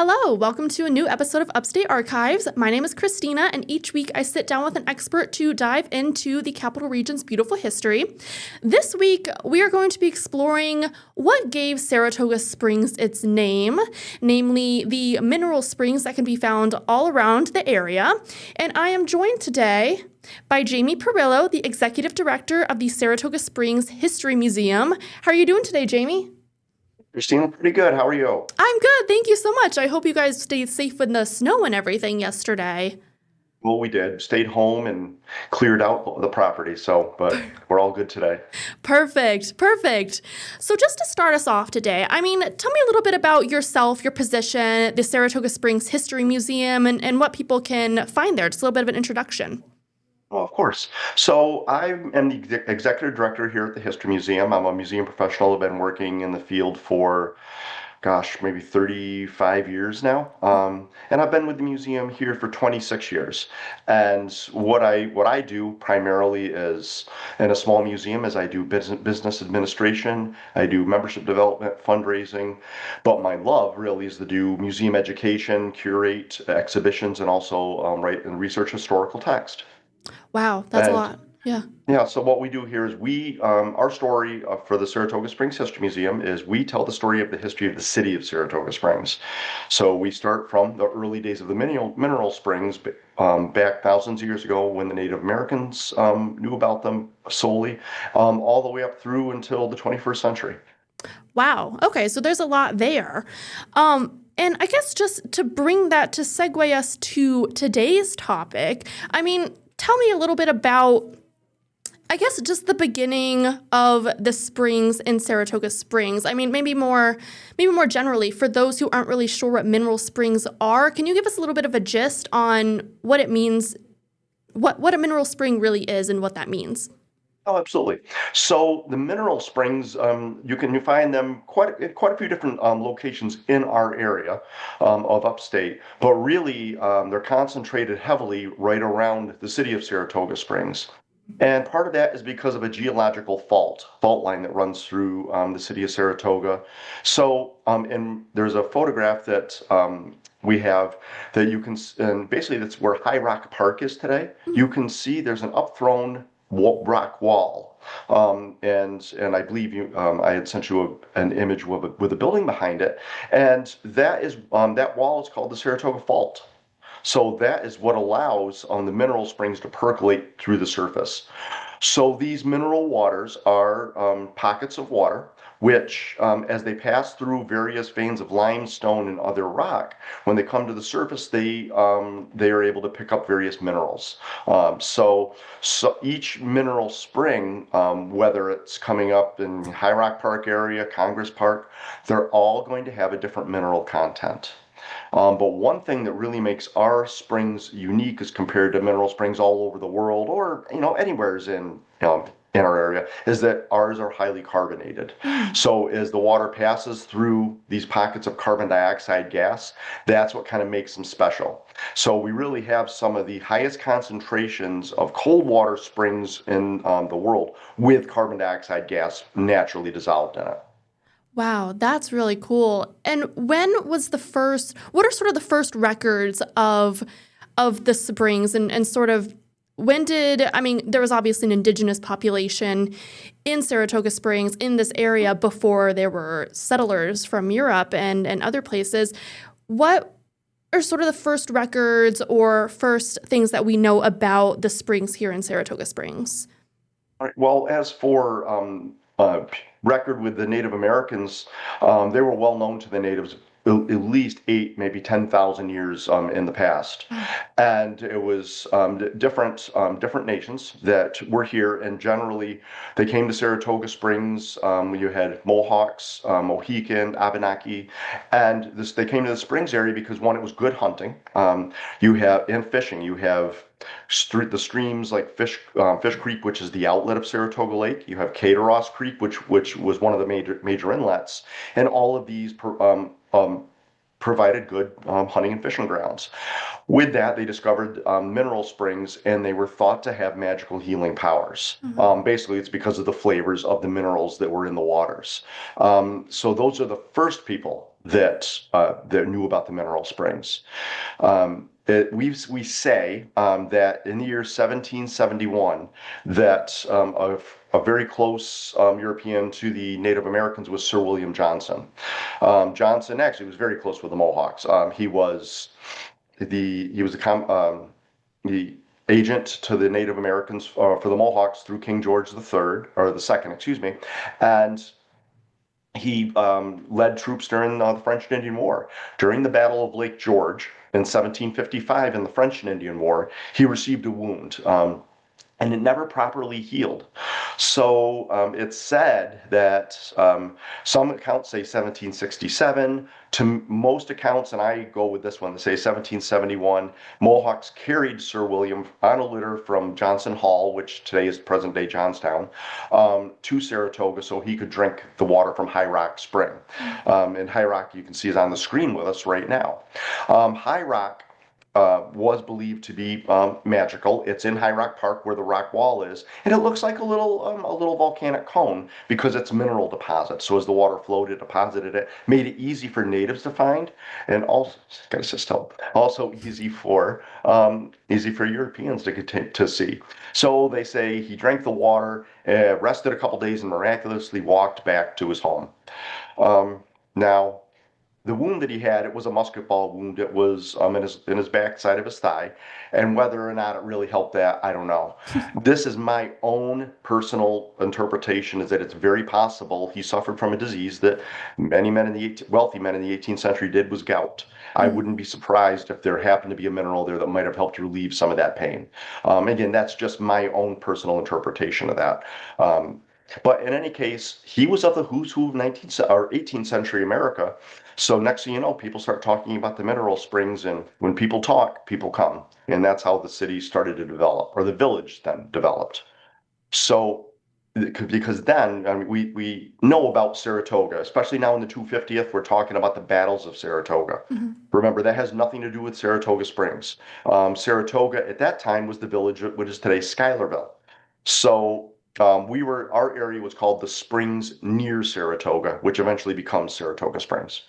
Hello, welcome to a new episode of Upstate Archives. My name is Christina, and each week I sit down with an expert to dive into the Capital Region's beautiful history. This week, we are going to be exploring what gave Saratoga Springs its name, namely the mineral springs that can be found all around the area. And I am joined today by Jamie Perillo, the Executive Director of the Saratoga Springs History Museum. How are you doing today, Jamie? Christina, pretty good. How are you? I'm good. Thank you so much. I hope you guys stayed safe with the snow and everything yesterday. Well, we did. Stayed home and cleared out the property. But we're all good today. Perfect. So just to start us off today, tell me a little bit about yourself, your position, the Saratoga Springs History Museum, and what people can find there. Just a little bit of an introduction. Well, of course. So I am the executive director here at the History Museum. I'm a museum professional. I've been working in the field for, maybe 35 years now. And I've been with the museum here for 26 years. And what I do primarily is in a small museum is I do business administration, I do membership development, fundraising. But my love really is to do museum education, curate exhibitions, and also write and research historical text. Wow, that's a And lot. Yeah. yeah, so what we do here is our story for the Saratoga Springs History Museum is we tell the story of the history of the city of Saratoga Springs. So we start from the early days of the mineral springs back thousands of years ago when the Native Americans knew about them solely, all the way up through until the 21st century. Wow. Okay, so there's a lot there. And I guess just to bring that to segue us to today's topic, tell me a little bit about, I guess, just the beginning of the springs in Saratoga Springs. Maybe more generally, for those who aren't really sure what mineral springs are, can you give us a little bit of a gist on what it means, what a mineral spring really is and what that means? Oh, absolutely. So the mineral springs, you find them quite a few different locations in our area of Upstate, but really they're concentrated heavily right around the city of Saratoga Springs. And part of that is because of a geological fault line that runs through the city of Saratoga. So, and there's a photograph that we have that you can, and basically that's where High Rock Park is today. You can see there's an upthrown rock wall. And I believe I had sent you an image with a building behind it. And that wall is called the Saratoga Fault. So that is what allows the mineral springs to percolate through the surface. So these mineral waters are pockets of water, which, as they pass through various veins of limestone and other rock, when they come to the surface, they are able to pick up various minerals. So each mineral spring, whether it's coming up in High Rock Park area, Congress Park, they're all going to have a different mineral content. But one thing that really makes our springs unique as compared to mineral springs all over the world or, anywheres in our area is that ours are highly carbonated. So as the water passes through these pockets of carbon dioxide gas, that's what kind of makes them special. So we really have some of the highest concentrations of cold water springs in the world with carbon dioxide gas naturally dissolved in it. Wow, that's really cool. And what are sort of the first records of the springs and sort of there was obviously an indigenous population in Saratoga Springs in this area before there were settlers from Europe and other places. What are sort of the first records or first things that we know about the springs here in Saratoga Springs? All right. Well, as for record with the Native Americans, they were well known to the natives at least 8, maybe 10,000 years in the past. And it was different nations that were here, and generally they came to Saratoga Springs. You had Mohawks, Mohican, Abenaki, and they came to the Springs area because one, it was good hunting. You have in fishing, you have the streams like Fish Creek, which is the outlet of Saratoga Lake. You have Cateros Creek, which was one of the major inlets, and all of these provided good hunting and fishing grounds. With that, they discovered mineral springs, and they were thought to have magical healing powers. Basically, it's because of the flavors of the minerals that were in the waters. So those are the first people that knew about the mineral springs. We say that in the year 1771, that a very close European to the Native Americans was Sir William Johnson. Johnson actually was very close with the Mohawks. He was the agent to the Native Americans for the Mohawks through King George III, or the second, excuse me, and he led troops during the French and Indian War. During the Battle of Lake George in 1755, in the French and Indian War, he received a wound. And it never properly healed. So it's said that some accounts say 1767. To most accounts, and I go with this one, they say 1771, Mohawks carried Sir William on a litter from Johnson Hall, which today is present-day Johnstown, to Saratoga so he could drink the water from High Rock Spring. And High Rock, you can see, is on the screen with us right now. High Rock was believed to be magical. It's in High Rock Park where the rock wall is, and it looks like a little volcanic cone because it's mineral deposit. So as the water flowed, it deposited it, made it easy for natives to find, and also gotta sit still. Also easy for Europeans to see. So they say he drank the water, rested a couple days, and miraculously walked back to his home. Now, the wound that he had, it was a musket ball wound. It was in his backside of his thigh, and whether or not it really helped that, I don't know. This is my own personal interpretation: is that it's very possible he suffered from a disease that many men in the wealthy men in the 18th century did, was gout. I wouldn't be surprised if there happened to be a mineral there that might have helped relieve some of that pain. Again, that's just my own personal interpretation of that. But in any case, he was of the who's who of 19th or 18th century America. So next thing you know, people start talking about the mineral springs, and when people talk, people come. And that's how the city started to develop, or the village then developed. So because then, I mean, we know about Saratoga, especially now in the 250th, we're talking about the battles of Saratoga. Remember, that has nothing to do with Saratoga Springs. Saratoga at that time was the village, which is today Schuylerville. So our area was called the Springs near Saratoga, which eventually becomes Saratoga Springs.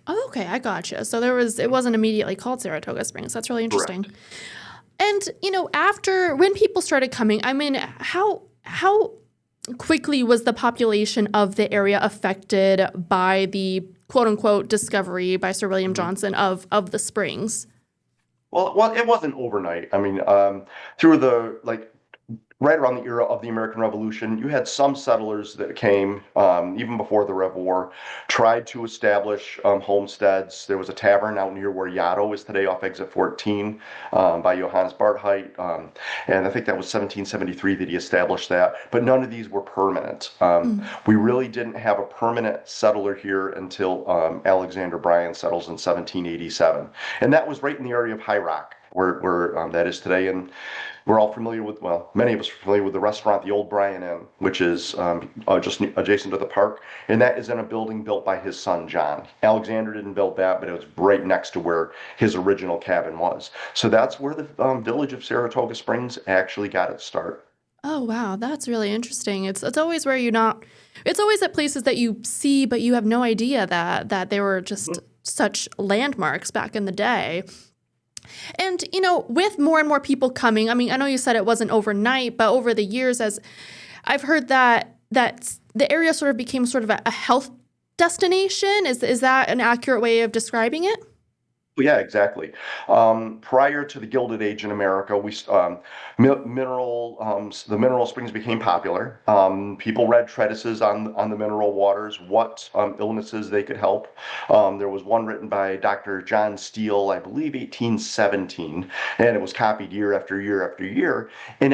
Oh, okay, I gotcha. So it wasn't immediately called Saratoga Springs. That's really interesting. Correct. And after when people started coming, I mean, how quickly was the population of the area affected by the quote unquote discovery by Sir William Johnson of the springs? Well, it wasn't overnight. I mean, through right around the era of the American Revolution, you had some settlers that came, even before the Rev War, tried to establish homesteads. There was a tavern out near where Yaddo is today off exit 14 by Johannes Bartheit. And I think that was 1773 that he established that. But none of these were permanent. We really didn't have a permanent settler here until Alexander Bryan settles in 1787. And that was right in the area of High Rock, where that is today. And we're all familiar with, well, many of us are familiar with the restaurant, the Old Bryan Inn, which is just adjacent to the park. And that is in a building built by his son, John. Alexander didn't build that, but it was right next to where his original cabin was. So that's where the village of Saratoga Springs actually got its start. Oh, wow, that's really interesting. It's always where it's always at places that you see, but you have no idea that they were just such landmarks back in the day. And, with more and more people coming, I mean, I know you said it wasn't overnight, but over the years, as I've heard that the area sort of became sort of a health destination. Is that an accurate way of describing it? Yeah, exactly. Prior to the Gilded Age in America, the mineral springs became popular. People read treatises on the mineral waters, what illnesses they could help. There was one written by Dr. John Steele, I believe 1817, and it was copied year after year after year. And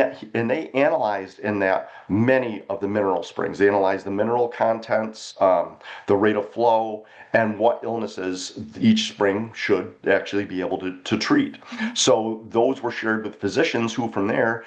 they analyzed in that many of the mineral springs. They analyzed the mineral contents, the rate of flow, and what illnesses each spring should actually be able to treat. So those were shared with physicians who from there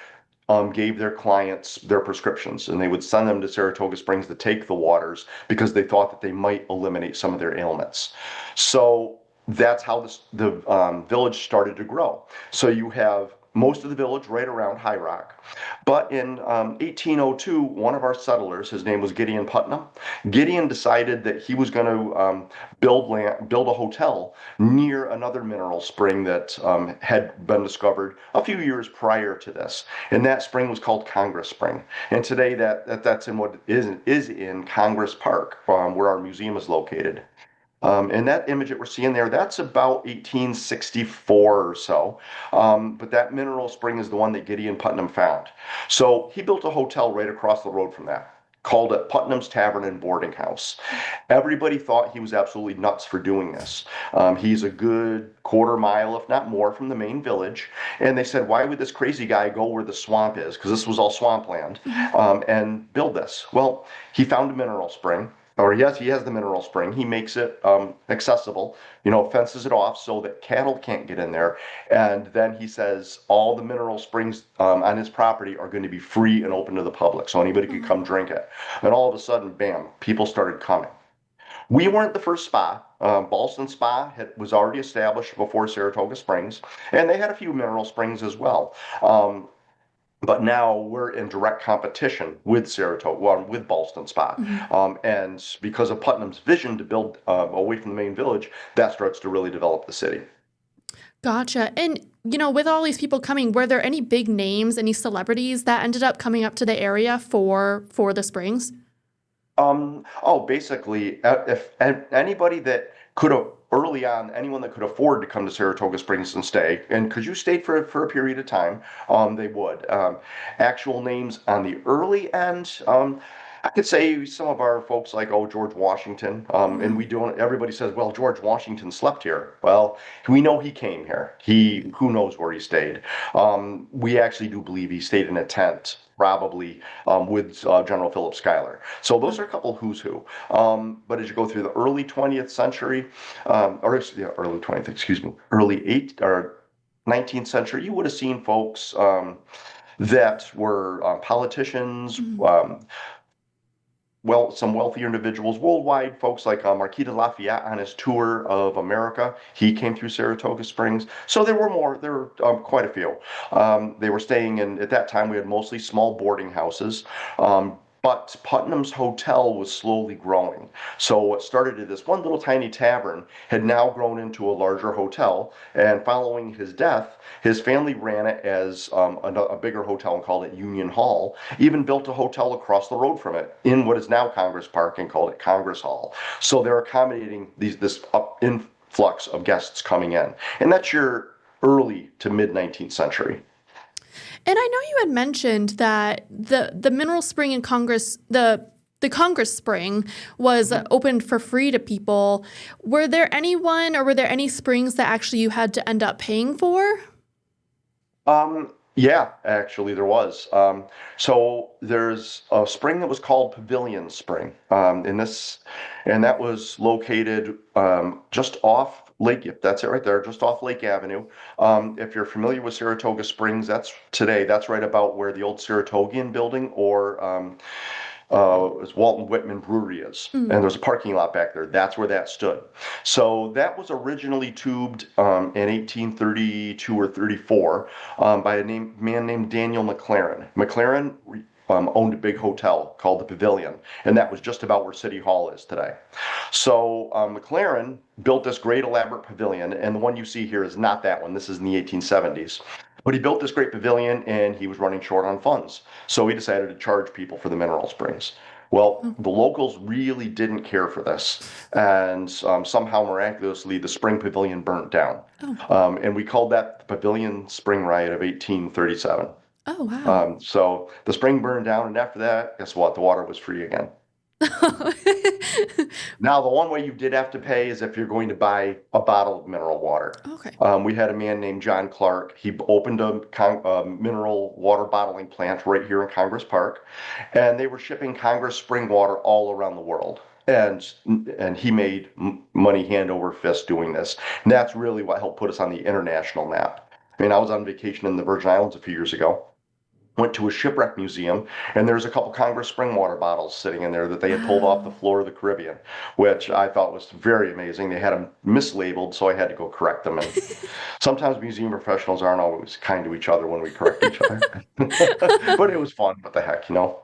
gave their clients their prescriptions, and they would send them to Saratoga Springs to take the waters because they thought that they might eliminate some of their ailments. So that's how the village started to grow. So you have most of the village right around High Rock. But in 1802, one of our settlers, his name was Gideon Putnam, Gideon decided that he was going to build a hotel near another mineral spring that had been discovered a few years prior to this. And that spring was called Congress Spring. And today that's in what is in Congress Park, where our museum is located. And that image that we're seeing there, that's about 1864 or so. But that mineral spring is the one that Gideon Putnam found. So he built a hotel right across the road from that, called it Putnam's Tavern and Boarding House. Everybody thought he was absolutely nuts for doing this. He's a good quarter mile, if not more, from the main village. And they said, why would this crazy guy go where the swamp is? Because this was all swampland, and build this. Well, he found a mineral spring. Or yes, he has the mineral spring. He makes it accessible, fences it off so that cattle can't get in there. And then he says all the mineral springs on his property are going to be free and open to the public, so anybody could come drink it. And all of a sudden, bam, people started coming. We weren't the first spa. Ballston Spa was already established before Saratoga Springs, and they had a few mineral springs as well. But now we're in direct competition with Saratoga, well, with Ballston Spa. And because of Putnam's vision to build away from the main village, that starts to really develop the city. Gotcha. And, with all these people coming, were there any big names, any celebrities that ended up coming up to the area for the Springs? Basically, if anybody that could have early on, anyone that could afford to come to Saratoga Springs and stay, and because you stayed for a period of time, they would. Actual names on the early end, I could say some of our folks like, George Washington, and we don't, everybody says, well, George Washington slept here. Well, we know he came here. Who knows where he stayed. We actually do believe he stayed in a tent, probably with General Philip Schuyler. So those are a couple who's who. But as you go through the early 20th century, early 20th, excuse me, early 19th century, you would have seen folks that were politicians, some wealthier individuals worldwide, folks like Marquis de Lafayette on his tour of America. He came through Saratoga Springs. So there were quite a few. They were staying in, at that time, we had mostly small boarding houses. But Putnam's Hotel was slowly growing. So what started as this one little tiny tavern had now grown into a larger hotel. And following his death, his family ran it as a bigger hotel and called it Union Hall. Even built a hotel across the road from it in what is now Congress Park and called it Congress Hall. So they're accommodating this influx of guests coming in. And that's your early to mid 19th century. And I know you had mentioned that the mineral spring in Congress, the Congress Spring was opened for free to people. Were there any springs that actually you had to end up paying for? Yeah, actually there was. So there's a spring that was called Pavilion Spring, and that was located just off Lake. Yep, that's it right there, just off Lake Avenue. If you're familiar with Saratoga Springs, that's right about where the old Saratogian building or Walton Whitman Brewery is. And there's a parking lot back there. That's where that stood. So that was originally tubed in 1832 or 34 by a man named Daniel McLaren. McLaren owned a big hotel called the Pavilion, and that was just about where City Hall is today. So McLaren built this great elaborate pavilion, and the one you see here is not that one. This is in the 1870s. But he built this great pavilion, and he was running short on funds. So he decided to charge people for the mineral springs. Well, the locals really didn't care for this, and somehow miraculously the spring pavilion burnt down. And we called that the Pavilion Spring Riot of 1837. Oh, wow. So the spring burned down, and after that, guess what? The water was free again. Now, the one way you did have to pay is if you're going to buy a bottle of mineral water. Okay. We had a man named John Clark. He opened a mineral water bottling plant right here in Congress Park, and they were shipping Congress spring water all around the world. And he made money hand over fist doing this. And that's really what helped put us on the international map. I mean, I was on vacation in the Virgin Islands a few years ago. went to a shipwreck museum, and there's a couple Congress spring water bottles sitting in there that they had pulled off the Wow. floor of the Caribbean, which I thought was very amazing. They had them mislabeled, so I had to go correct them. And sometimes museum professionals aren't always kind to each other when we correct each other. But it was fun. What the heck, you know?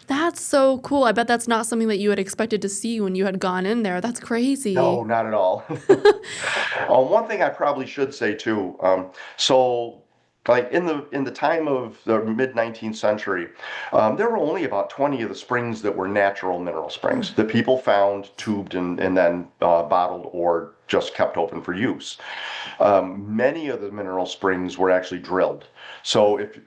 That's so cool. I bet that's not something that you had expected to see when you had gone in there. That's No, crazy. not at all. One thing I probably should say too, so like in the time of the mid 19th century, there were only about 20 of the springs that were natural mineral springs that people found, tubed, and then bottled or just kept open for use. Many of the mineral springs were actually drilled. So if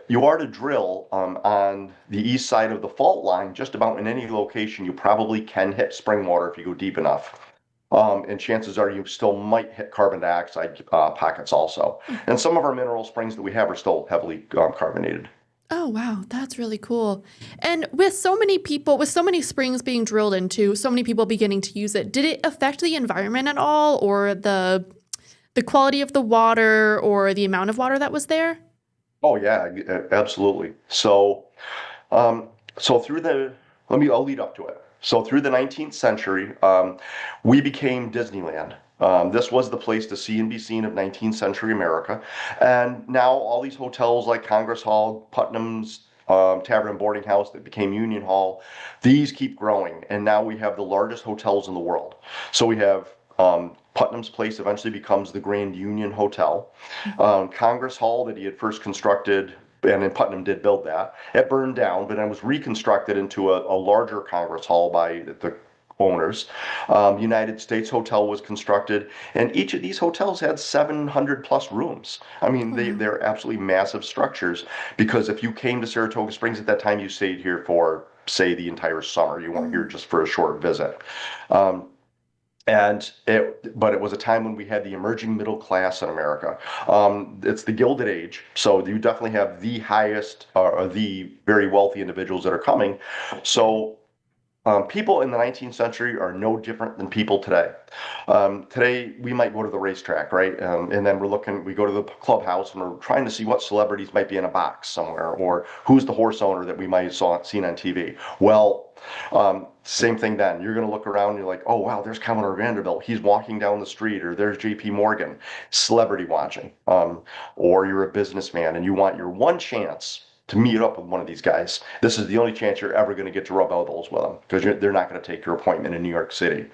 you are to drill on the east side of the fault line, just about in any location, you probably can hit spring water if you go deep enough. And chances are you still might hit carbon dioxide pockets also. And some of our mineral springs that we have are still heavily carbonated. Oh, wow. That's really cool. And with so many people, with so many springs being drilled into, so many people beginning to use it, did it affect the environment at all or the quality of the water or the amount of water that was there? Oh yeah, absolutely. Um, so through the, I'll lead up to it. So through the 19th century, we became Disneyland. This was the place to see and be seen of 19th century America. And now all these hotels like Congress Hall, Putnam's Tavern and Boarding House that became Union Hall, these keep growing. And now we have the largest hotels in the world. So we have Putnam's Place eventually becomes the Grand Union Hotel. Congress Hall that he had first constructed, and then Putnam did build that. It burned down, but then was reconstructed into a larger Congress Hall by the owners. United States Hotel was constructed, and each of these hotels had 700 plus rooms. I mean, Oh, wow. they're absolutely massive structures because if you came to Saratoga Springs at that time, you stayed here for, say, the entire summer. You weren't here Mm. just for a short visit. Um, but it was a time when we had the emerging middle class in America. It's the Gilded Age, so you definitely have the highest or the very wealthy individuals that are coming. So people in the 19th century are no different than people today. Today, we might go to the racetrack, right? And then we go to the clubhouse and we're trying to see what celebrities might be in a box somewhere or who's the horse owner that we might have seen on TV. Well, same thing then. You're going to look around and you're like, oh, wow, there's Commodore Vanderbilt. He's walking down the street, or there's JP Morgan, celebrity watching. Or you're a businessman and you want your one chance to meet up with one of these guys. This is the only chance you're ever going to get to rub elbows with them because they're not going to take your appointment in New York City.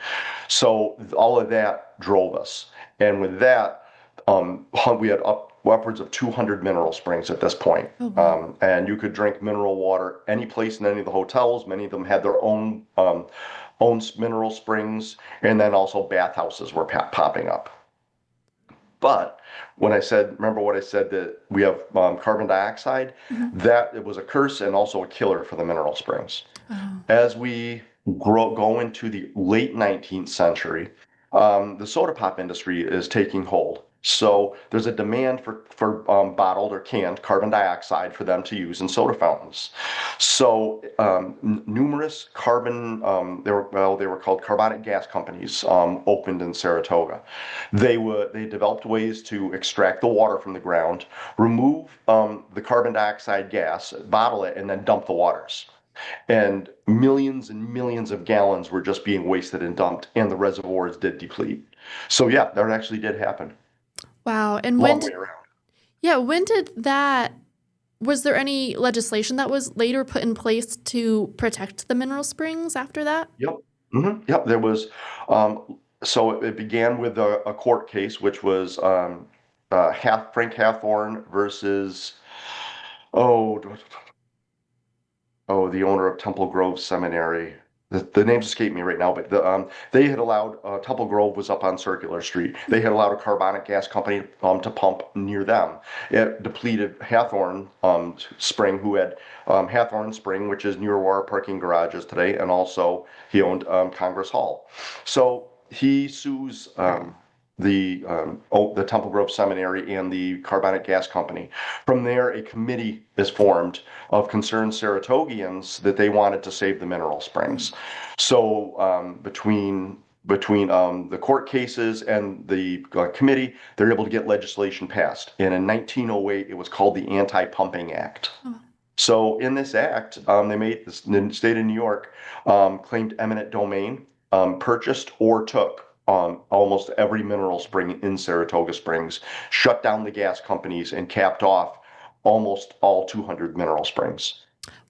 So all of that drove us. And with that, we had upwards of 200 mineral springs at this point. Oh, wow. And you could drink mineral water any place in any of the hotels. Many of them had their own mineral springs, and then also bathhouses were popping up. But when I said, remember what I said that we have carbon dioxide, Mhm. that it was a curse and also a killer for the mineral springs. Oh. As we go into the late 19th century, the soda pop industry is taking hold. So there's a demand for bottled or canned carbon dioxide for them to use in soda fountains. So numerous they were called carbonic gas companies opened in Saratoga. They developed ways to extract the water from the ground, remove the carbon dioxide gas, bottle it, and then dump the waters. And millions of gallons were just being wasted and dumped, and the reservoirs did deplete. So yeah, that actually did happen. Wow. And Long way around. yeah, when did that, was there any legislation that was later put in place to protect the mineral springs after that? Yep. Yep. There was, so it began with a court case, which was Frank Hathorn versus, oh, the owner of Temple Grove Seminary. The names escape me right now, but they had allowed Temple Grove was up on Circular Street. They had allowed a carbonic gas company to pump near them. It depleted Hathorn Spring, who had Hathorn Spring, which is near where our parking garages today, and also he owned Congress Hall. So he sues the Temple Grove Seminary and the carbonic gas company. From there, a committee is formed of concerned Saratogians that they wanted to save the mineral springs. So between the court cases and the committee, they're able to get legislation passed. And in 1908, it was called the Anti-Pumping Act. So in this act, they made this, the state of New York claimed eminent domain, purchased or took almost every mineral spring in Saratoga Springs, shut down the gas companies, and capped off almost all 200 mineral springs.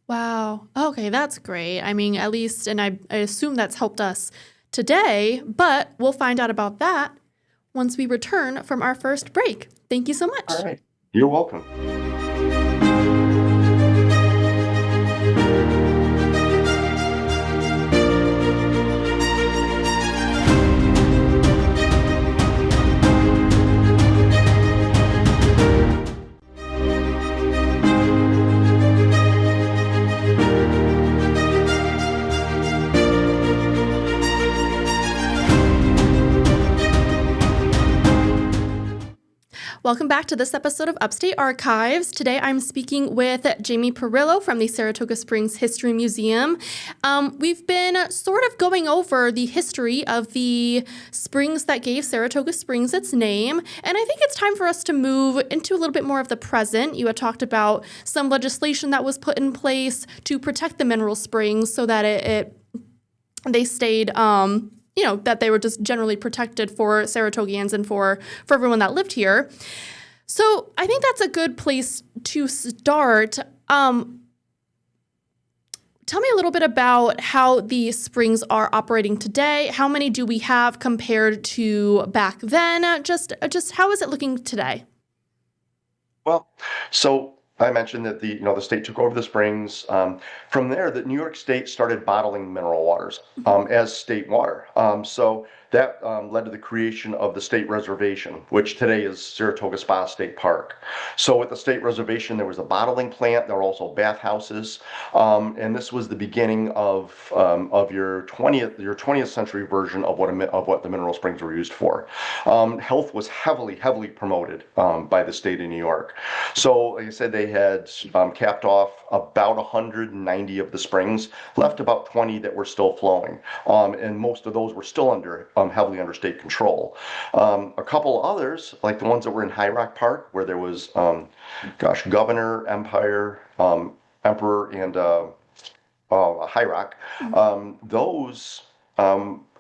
Wow. Okay, that's great. I mean, at least, and I assume that's helped us today, but we'll find out about that once we return from our first break. Thank you so All much. right. You're welcome. Welcome back to this episode of Upstate Archives. Today I'm speaking with Jamie Perillo from the Saratoga Springs History Museum. We've been sort of going over the history of the springs that gave Saratoga Springs its name, and I think it's time for us to move into a little bit more of the present. You had talked about some legislation that was put in place to protect the mineral springs so that they stayed that they were just generally protected for Saratogians and for everyone that lived here. So I think that's a good place to start. Tell me a little bit about how the springs are operating today. How many do we have compared to back then? Just how is it looking today? Well, so I mentioned that the state took over the springs. From there, the New York State started bottling mineral waters as state water. So that led to the creation of the state reservation, which today is Saratoga Spa State Park. So at the state reservation, there was a bottling plant. There were also bathhouses, and this was the beginning of your 20th century version of what the mineral springs were used for. Health was heavily promoted by the state of New York. So, like I said, they had capped off about 190 of the springs, left about 20 that were still flowing, and most of those were still heavily under state control. A couple others, like the ones that were in High Rock Park, where there was, Governor, Empire, Emperor, and High Rock, those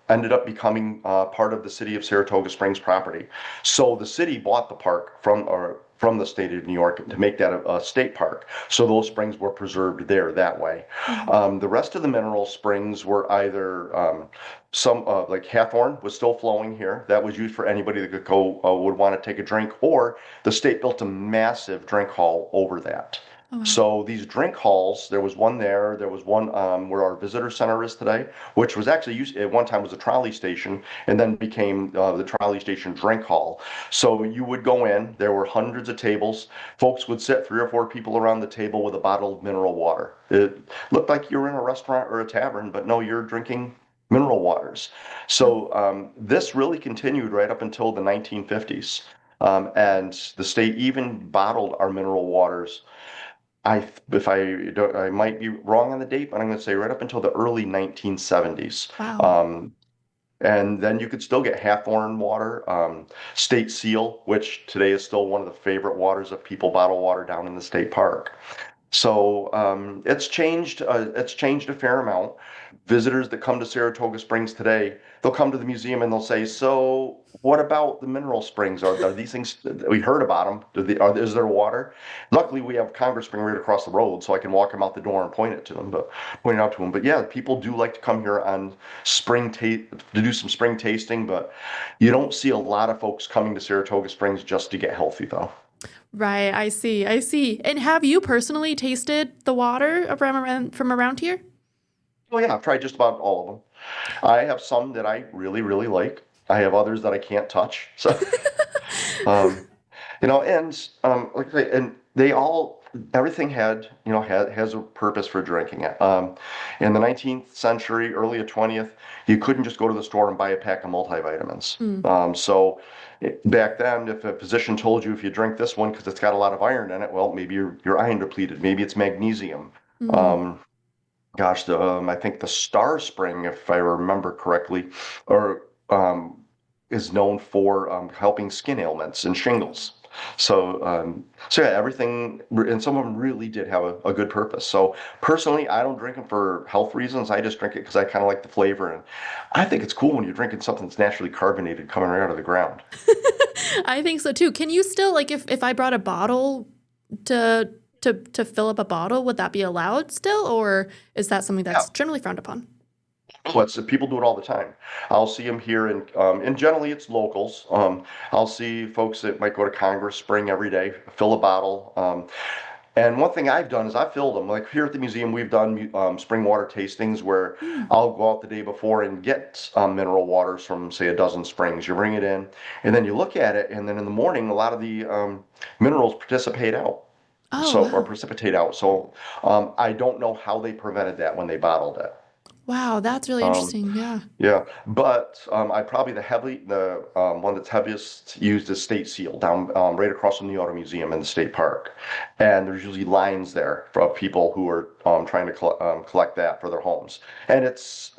ended up becoming part of the city of Saratoga Springs property. So the city bought the park from the state of New York to make that a state park. So those springs were preserved there that way. The rest of the mineral springs were either some like Hathorn was still flowing here. That was used for anybody that could go would want to take a drink, or the state built a massive drink hall over that. Oh, wow. So these drink halls, there was one there. There was one where our visitor center is today, which was actually used at one time was a trolley station, and then became the trolley station drink hall. So you would go in. There were hundreds of tables. Folks would sit 3 or 4 people around the table with a bottle of mineral water. It looked like you were in a restaurant or a tavern, but no, you're drinking mineral waters. So this really continued right up until the 1950s. And the state even bottled our mineral waters. If I don't, I might be wrong on the date, but I'm going to say right up until the early 1970s. Wow. And then you could still get Hathorn water, State Seal, which today is still one of the favorite waters of people bottle water down in the state park. So it's changed. It's changed a fair amount. Visitors that come to Saratoga Springs today, they'll come to the museum and they'll say, "So, what about the mineral springs? Are these things we heard about them? Is there water?" Luckily, we have Congress Spring right across the road, so I can walk them out the door and point it out to them. But yeah, people do like to come here on to do some spring tasting, but you don't see a lot of folks coming to Saratoga Springs just to get healthy, though. Right, I see. I see. And have you personally tasted the water from around here? Oh yeah, I've tried just about all of them. I have some that I really like. I have others that I can't touch. So, um, and like I say, and everything has a purpose for drinking it. In the 19th century, early 20th, you couldn't just go to the store and buy a pack of multivitamins. So back then, if a physician told you if you drink this one because it's got a lot of iron in it, well, maybe you're iron depleted. Maybe it's magnesium. Mm. Um, I think the Star Spring, if I remember correctly, or is known for helping skin ailments and shingles. So yeah, everything, and some of them really did have a good purpose. So personally, I don't drink them for health reasons. I just drink it because I kind of like the flavor, and I think it's cool when you're drinking something that's naturally carbonated coming right out of the ground. I think so too. Can you still like if I brought a bottle to to fill up a bottle, would that be allowed still, or is that something Yeah, that's generally frowned upon? what's people do it all the time. I'll see them here, and generally it's locals. I'll see folks that might go to Congress Spring every day, fill a bottle. And one thing I've done is I've filled them. Like here at the museum, we've done spring water tastings where Mm. I'll go out the day before and get mineral waters from, say, a dozen springs. You bring it in, and then you look at it, and then in the morning, a lot of the minerals participate out. Oh, So, or wow. precipitate out. So, I don't know how they prevented that when they bottled it. Wow, that's really Um, interesting. Yeah. yeah, but I probably the one that's heaviest used is State Seal down right across from the Auto Museum in the state park, and there's usually lines there for people who are trying to collect that for their homes, and it's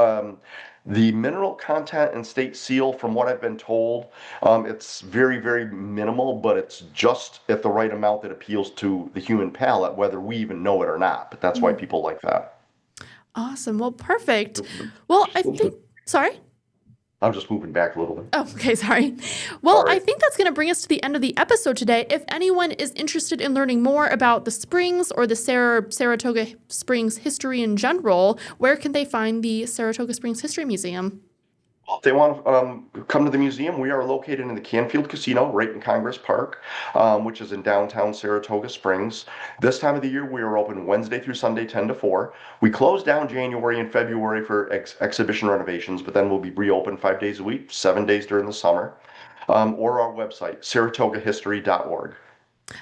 the mineral content in State Seal, from what I've been told, it's very, very minimal, but it's just at the right amount that appeals to the human palate, whether we even know it or not. But that's why Mm. people like that. Awesome. Well, perfect. Well, I think, sorry. I'm just moving back a little bit. Oh, okay, sorry. Well, I Sorry. think that's going to bring us to the end of the episode today. If anyone is interested in learning more about the Springs or the Saratoga Springs history in general, where can they find the Saratoga Springs History Museum? If they want to come to the museum, we are located in the Canfield Casino right in Congress Park, which is in downtown Saratoga Springs. This time of the year, we are open Wednesday through Sunday, 10 to 4. We close down January and February for exhibition renovations, but then we'll be reopened 5 days a week, 7 days during the summer, or our website, saratogahistory.org.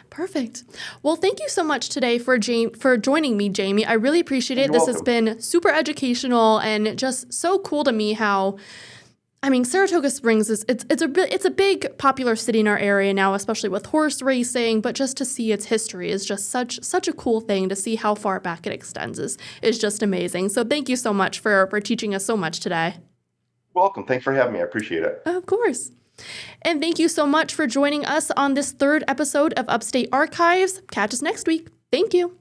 Perfect. Well, thank you so much today for joining me, Jamie. I really appreciate it. You're This has welcome. been super educational and just so cool to me how I mean, Saratoga Springs is it's a big popular city in our area now, especially with horse racing. But just to see its history is just such a cool thing. To see how far back it extends is just amazing. So thank you so much for teaching us so much today. Welcome. Thanks for having me. I appreciate it. Of course. And thank you so much for joining us on this third episode of Upstate Archives. Catch us next week. Thank you.